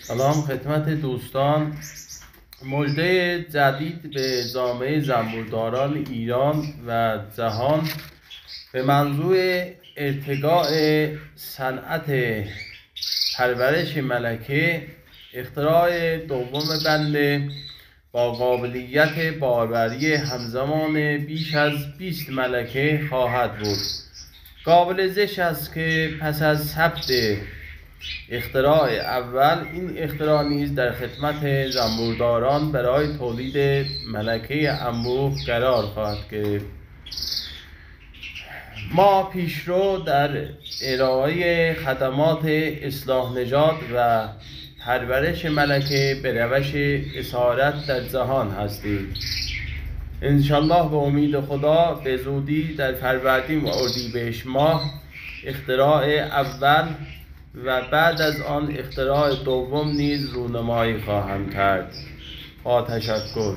سلام خدمت دوستان. مژده جدید به جامعه زنبورداران ایران و جهان به منظور ارتقاء صنعت پرورش ملکه. اختراع دوم بنده با قابلیت باروری همزمان بیش از 20 ملکه خواهد بود. قابل ذکر است که پس از ثبت اختراع اول، این اختراع نیز در خدمت زنبورداران برای تولید ملکه انبوه قرار خواهد گرفت. ما پیشرو در ارائه خدمات اصلاح نژاد و پرورش ملکه به روش اسارت در جهان هستیم. انشالله به امید خدا به زودی در فروردین و اردیبهشت ماه اختراع اول و بعد از آن اختراع دوم نیز رونمایی خواهم کرد. با تشکر.